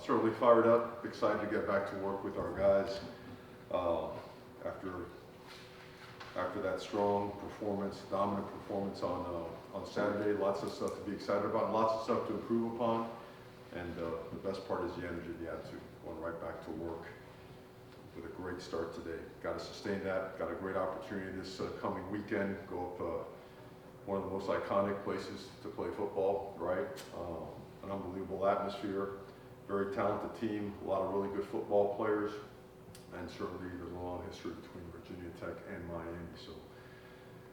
Certainly fired up, excited to get back to work with our guys after that strong performance, dominant performance on Saturday. Lots of stuff to be excited about, and lots of stuff to improve upon. And the best part is the energy, the attitude, going right back to work with a great start today. Got to sustain that. Got a great opportunity this coming weekend. Go up one of the most iconic places to play football, right? An unbelievable atmosphere, very talented team, a lot of really good football players, and certainly there's a long history between Virginia Tech and Miami. So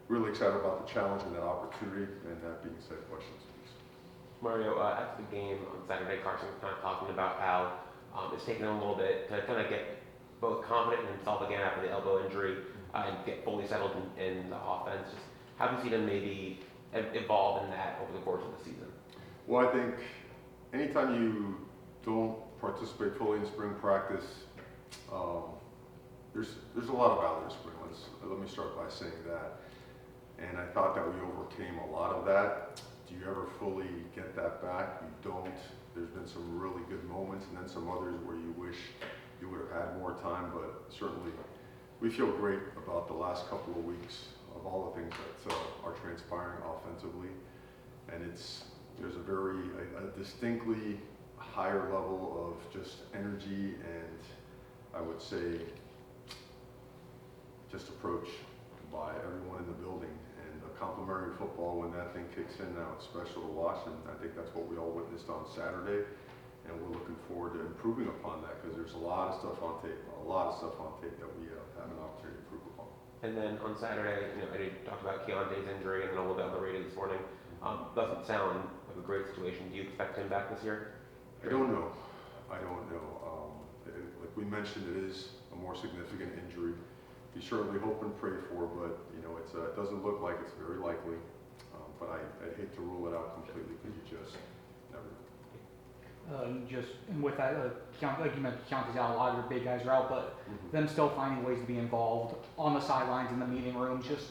really excited about the challenge and that opportunity. And that being said, questions, please. Mario, after the game on Saturday, Carson was kind of talking about how it's taken him a little bit to kind of get both confident in himself again after the elbow injury and get fully settled in the offense. Just how have you seen him maybe evolve in that over the course of the season? Well, I think anytime you don't participate fully in spring practice, there's a lot of value in spring. Let me start by saying that. And I thought that we overcame a lot of that. Do you ever fully get that back? You don't. There's been some really good moments and then some others where you wish you would have had more time, but certainly we feel great about the last couple of weeks of all the things that are transpiring offensively. And there's a distinctly higher level of just energy and I would say just approach by everyone in the building. And a complimentary football, when that thing kicks in now, it's special to watch, and I think that's what we all witnessed on Saturday. And we're looking forward to improving upon that because there's a lot of stuff on tape that we have an opportunity to improve upon. And then on Saturday, I did talk about Keontae's injury and a little bit on the radio this morning. Doesn't sound like a great situation. Do you expect him back this year? I don't know. Like we mentioned, it is a more significant injury. You certainly hope and pray for, but it doesn't look like it's very likely. But I'd hate to rule it out completely because you just never know. And with that, like you mentioned, Keontae's out, a lot of your big guys are out, but them still finding ways to be involved on the sidelines, in the meeting rooms, just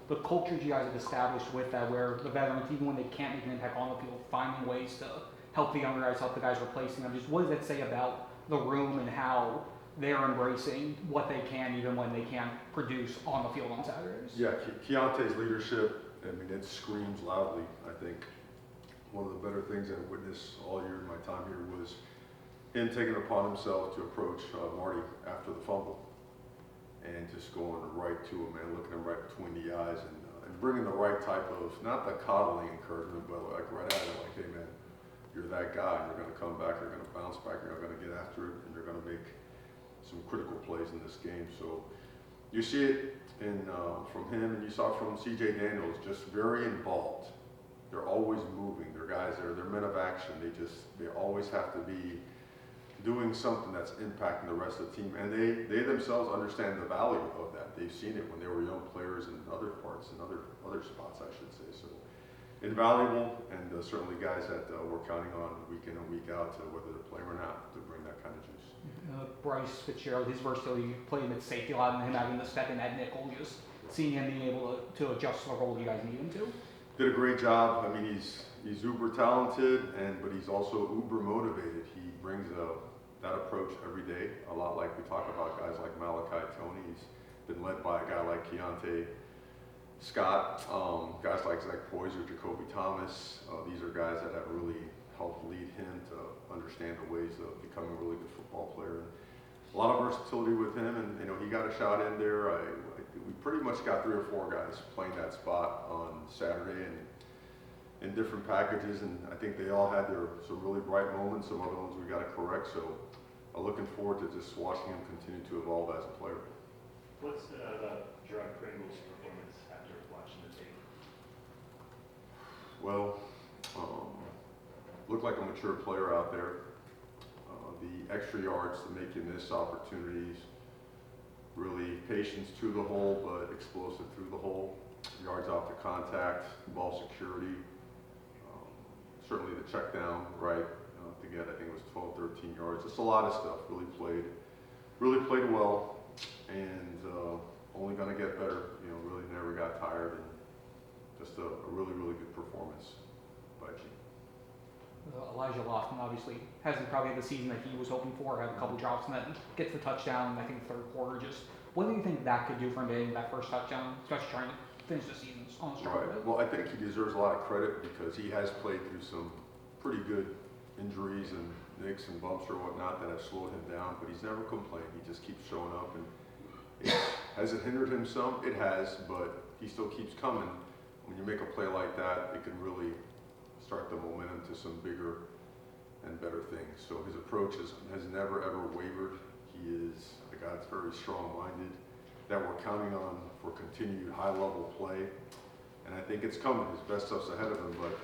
the cultures you guys have established with that, where the veterans, even when they can't make an impact on the field, finding ways to help the younger guys, help the guys replacing them. Just what does that say about the room and how they're embracing what they can even when they can't produce on the field on Saturdays? Yeah, Keontae's leadership, it screams loudly. I think one of the better things I witnessed all year in my time here was him taking it upon himself to approach Marty after the fumble and just going right to him and looking him right between the eyes and bringing the right type of, not the coddling encouragement, but like right at him, like, hey man, you're that guy, and you're going to come back, you're going to bounce back, you're going to get after it, and you're going to make some critical plays in this game. So you see it from him, and you saw from C.J. Daniels, just very involved. They're always moving. They're guys, they're men of action. They always have to be doing something that's impacting the rest of the team. And they themselves understand the value of that. They've seen it when they were young players in other parts and other spots, I should say. So invaluable, and certainly guys that we're counting on week in and week out to whether they're playing or not to bring that kind of juice. Bryce Fitzgerald, his versatility, you played him at safety a lot, and him having to step in that nickel, just seeing him being able to adjust to the role you guys need him to. Did a great job. I mean, he's uber talented, but he's also uber motivated. He brings that approach every day, a lot like we talk about guys like Malachi Tony. He's been led by a guy like Keontae Scott, guys like Zach Poyser, Jacoby Thomas. These are guys that have really helped lead him to understand the ways of becoming a really good football player. A lot of versatility with him, and he got a shot in there. We pretty much got 3 or 4 guys playing that spot on Saturday and in different packages, and I think they all had some really bright moments, some other ones we got to correct. So I'm looking forward to just watching him continue to evolve as a player. What's about Gerard Pringle's performance after watching the tape? Well, looked like a mature player out there. The extra yards to make you miss opportunities, really patience to the hole, but explosive through the hole, yards off the contact, ball security, certainly the check down, right, to get, I think it was 12, 13 yards, just a lot of stuff, really played well, and only going to get better, really never got tired, and just a really, really good performance by G. Elijah Lofton obviously hasn't probably had the season that he was hoping for, had a couple drops and then gets the touchdown in I think third quarter. Just what do you think that could do for him getting that first touchdown, especially trying to finish the season on a strong Right. note? Well, I think he deserves a lot of credit because he has played through some pretty good injuries and nicks and bumps or whatnot that have slowed him down, but he's never complained. He just keeps showing up, and has it hindered him some? It has, but he still keeps coming. When you make a play like that, it can really start the momentum to some bigger and better things. So his approach has never ever wavered. He is a guy that's very strong-minded, that we're counting on for continued high-level play. And I think it's coming. His best stuff's ahead of him, but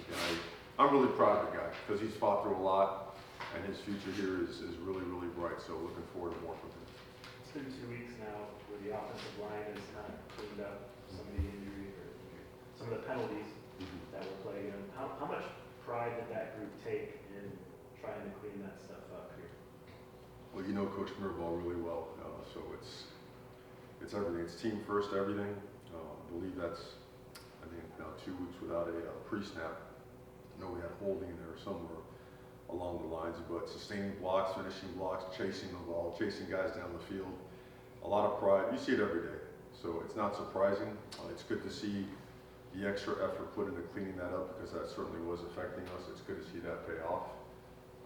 again, I'm really proud of the guy because he's fought through a lot, and his future here is really, really bright. So looking forward to more from him. It's been 2 weeks now where the offensive line has kind of cleaned up some of the injuries or some of the penalties that were plaguing him. How much pride did that group take in trying to clean that stuff up here? Well, you know Coach Mirabal really well, so it's everything. It's team first, everything. I believe that's, I think, now 2 weeks without a pre-snap. I know we had holding there somewhere along the lines, but sustaining blocks, finishing blocks, chasing the ball, chasing guys down the field. A lot of pride. You see it every day, so it's not surprising. It's good to see the extra effort put into cleaning that up because that certainly was affecting us. It's good to see that pay off.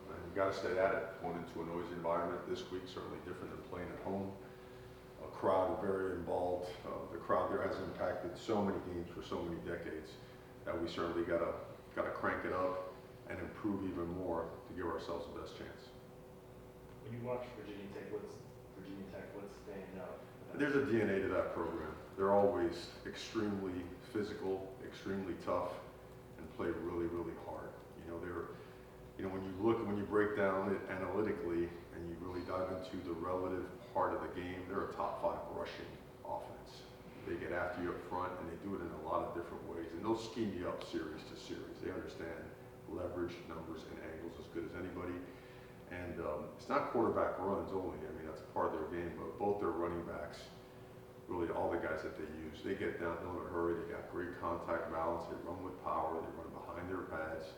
And you got to stay at it. Going into a noisy environment this week, certainly different than playing at home. A crowd very involved. The crowd there has impacted so many games for so many decades that we certainly got to crank it up and improve even more to give ourselves the best chance. When you watch Virginia Tech, what's standing out? There's a DNA to that program. They're always extremely physical, extremely tough, and play really, really hard. When you break down it analytically and you really dive into the relative part of the game, they're a top 5 rushing offense. They get after you up front, and they do it in a lot of different ways. And they'll scheme you up series to series. They understand leverage, numbers, and angles as good as anybody. And it's not quarterback runs only. I mean, that's part of their game, but both their running backs, really all the guys that they use, they get downhill in a hurry. They got great contact balance. They run with power. They run behind their pads.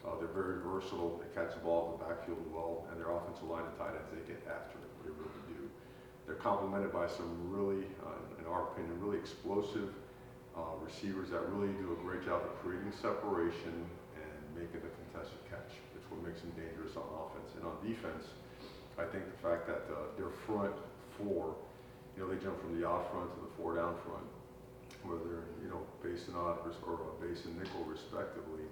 They're very versatile. They catch the ball in the backfield well, and their offensive line and tight ends, they get after it. They really do. They're complemented by some really, in our opinion, really explosive receivers that really do a great job of creating separation and making the contested catch. It's what makes them dangerous on offense. And on defense, I think the fact that their front 4, they jump from the out front to the 4 down front, whether they're, base and odd or base and nickel respectively,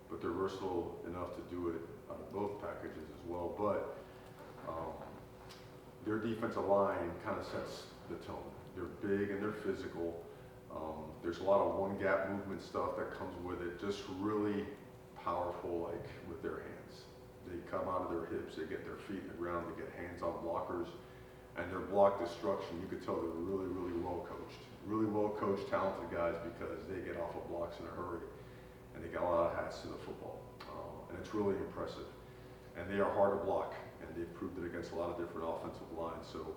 but they're versatile enough to do it out of both packages as well. But their defensive line kind of sets the tone. They're big and they're physical. There's a lot of one-gap movement stuff that comes with it, just really powerful, like with their hands. They come out of their hips, they get their feet in the ground, they get hands on blockers, and their block destruction, you could tell they're really, really well coached. Really well coached, talented guys because they get off of blocks in a hurry, and they got a lot of hats to the football. And it's really impressive. And they are hard to block, and they've proved it against a lot of different offensive lines. So,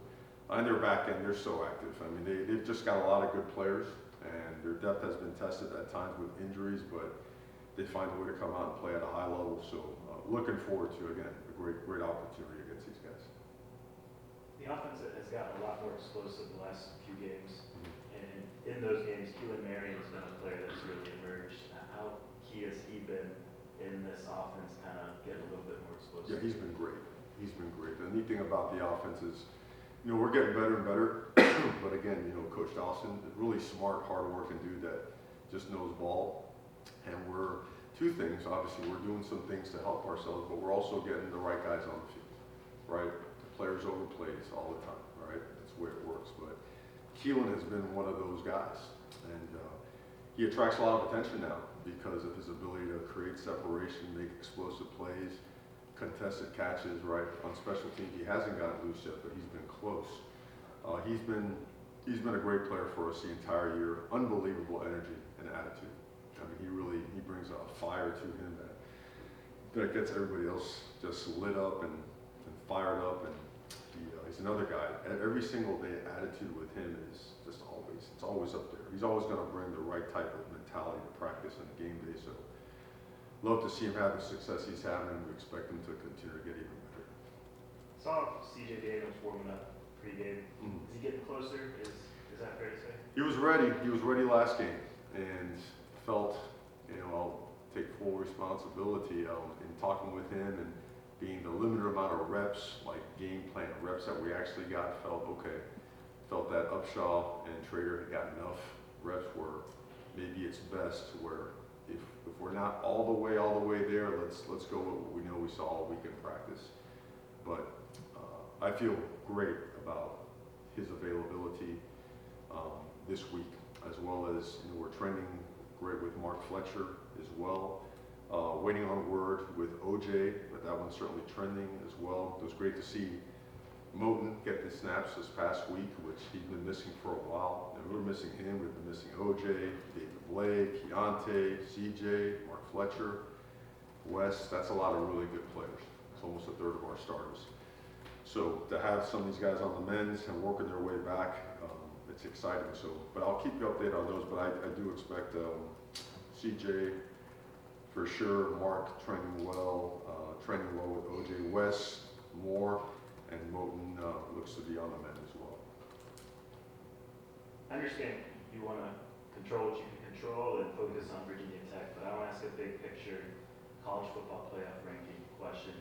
and their back end, they're so active. I mean, they've just got a lot of good players, and their depth has been tested at times with injuries, but they find a way to come out and play at a high level. So, looking forward to, again, a great opportunity against these guys. The offense has gotten a lot more explosive the last few games. And in those games, Keelan Marion has been a player that's really emerged. How key has he been in this offense, kind of getting a little bit more explosive? Yeah, he's been great. He's been great. The neat thing about the offense is, we're getting better and better. But again, Coach Dawson, really smart, hard-working dude that just knows ball. And we're 2 things. Obviously, we're doing some things to help ourselves, but we're also getting the right guys on the field, right? The players overplays all the time, right? That's the way it works. But Keelan has been one of those guys, and he attracts a lot of attention now because of his ability to create separation, make explosive plays, contested catches, right? On special teams, he hasn't gotten loose yet, but he's been close. He's been a great player for us the entire year. Unbelievable energy and attitude. I mean, he brings a fire to him that gets everybody else just lit up and fired up. And he's another guy. Every single day, attitude with him is just always up there. He's always going to bring the right type of mentality to practice on a game day. So love to see him have the success he's having, and we expect him to continue to get even better. Saw CJ Daniels warming up pre-game. Mhm. Is he getting closer? Is that fair to say? He was ready. He was ready last game, and felt, I'll take full responsibility in talking with him and being the limited amount of reps, like game plan reps that we actually got. Felt okay. Felt that Upshaw and Trader had got enough reps where maybe it's best where if we're not all the way there, let's go with what we know we saw all week in practice. But I feel great about his availability this week, as well as we're trending great with Mark Fletcher as well. Waiting on word with OJ, but that one's certainly trending as well. It was great to see Moten get the snaps this past week, which he's been missing for a while. And we were missing him, we've been missing OJ, David Blake, Keontae, CJ, Mark Fletcher, Wes. That's a lot of really good players. It's almost a third of our starters. So to have some of these guys on the men's and working their way back, it's exciting. So, but I'll keep you updated on those. But I do expect CJ for sure, Mark trending well with OJ, Wes more, and Moten looks to be on the mend as well. I understand you want to control what you can control and focus on Virginia Tech, but I want to ask a big picture college football playoff ranking question.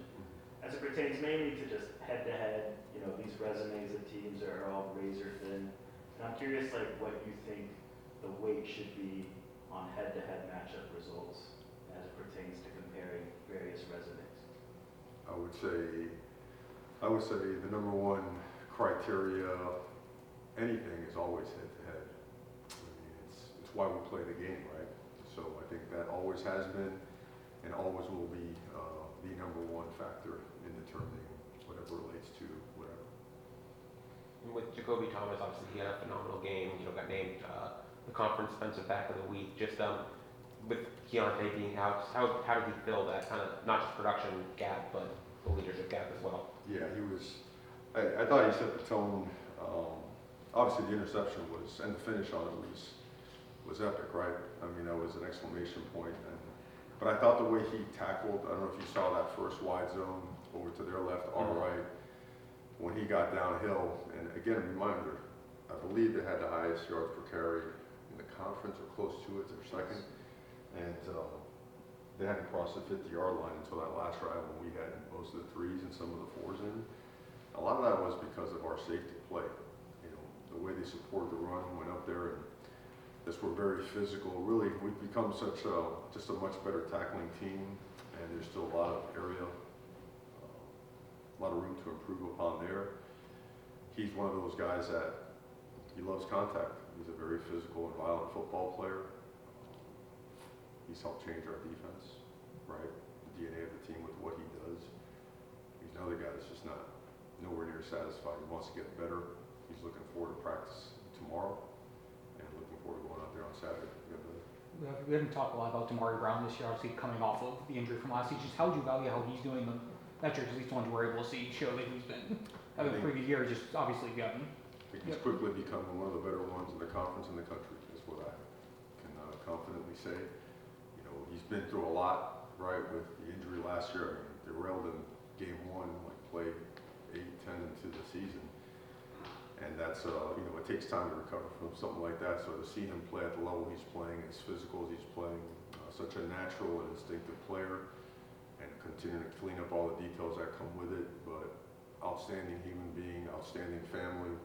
As it pertains mainly to just head-to-head, these resumes of teams are all razor thin. And I'm curious, what you think the weight should be on head-to-head matchup results as it pertains to comparing various resumes. I would say the number one criteria, anything is always head-to-head. I mean, it's why we play the game, right? So I think that always has been and always will be the number one factor in determining whatever relates to whatever. With Jacoby Thomas, obviously he had a phenomenal game. Got named the conference defensive back of the week. Just with Keontae being out, how did he fill that kind of not just production gap, but the leadership gap as well? Yeah, he was. I thought he set the tone. Obviously, the interception and the finish on it was epic, right? I mean, that was an exclamation point. But I thought the way he tackled, I don't know if you saw that first wide zone over to their left, our right, when he got downhill. And again, reminder, I believe they had the highest yards per carry in the conference or close to it, their second. And they hadn't crossed the 50-yard line until that last drive when we had most of the threes and some of the fours in. A lot of that was because of our safety play. The way they supported the run, went up there, and just were very physical. Really, we've become just a much better tackling team, and there's still a lot of area, a lot of room to improve upon there. He's one of those guys that he loves contact. He's a very physical and violent football player. He's helped change our defense, right? The DNA of the team with what he does. He's another guy that's just nowhere near satisfied. He wants to get better. He's looking forward to practice tomorrow and looking forward to going out there on Saturday to get better. We haven't talked a lot about Damari Brown this year, obviously coming off of the injury from last season. Just how would you value how he's doing that year? Because these ones we're able to see show that he's been having a pretty good year, just obviously gotten. I think he's quickly becoming one of the better ones in the conference in the country, is what I can confidently say. He's been through a lot, right, with the injury last year. I mean, derailed in game one, played 8-10 into the season. And that's, it takes time to recover from something like that. So to see him play at the level he's playing, as physical as he's playing, such a natural and instinctive player, and continuing to clean up all the details that come with it. But outstanding human being, outstanding family.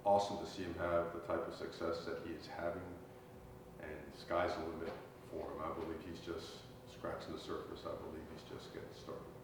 Awesome to see him have the type of success that he is having. And sky's the limit for him. I believe he's just scratching the surface. I believe he's just getting started.